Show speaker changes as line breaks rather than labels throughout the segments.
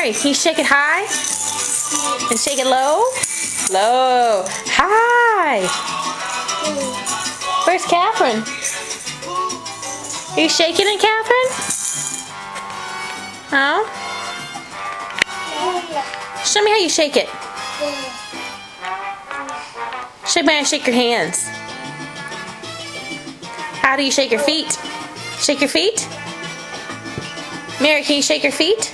Mary, can you shake it high? And shake it low? Low. High. Where's Catherine? Are you shaking it, Catherine? Oh? Show me how you shake it. Show me how you shake your hands. How do you shake your feet? Shake your feet? Mary, can you shake your feet?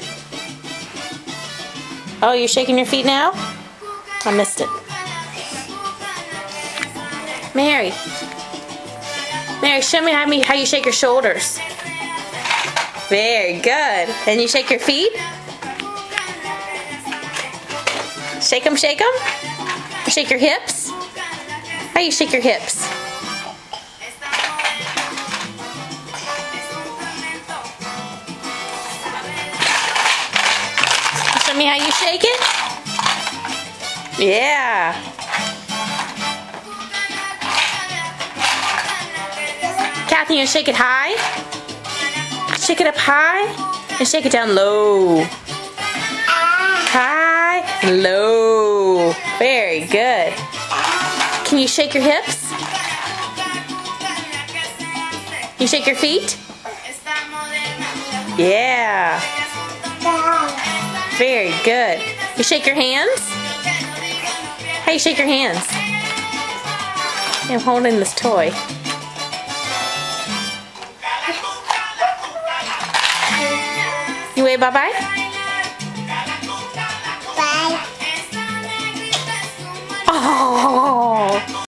Oh, you're shaking your feet now? I missed it. Mary. Mary, show me how you shake your shoulders. Very good. And you shake your feet? Shake them, shake them. Shake your hips. How do you shake your hips? Show me how you shake it. Yeah. Kathy, you shake it high. Shake it up high and shake it down low. High and low. Very good. Can you shake your hips? You shake your feet? Yeah. Very good. You shake your hands? How you shake your hands? I'm holding this toy. You wave bye-bye?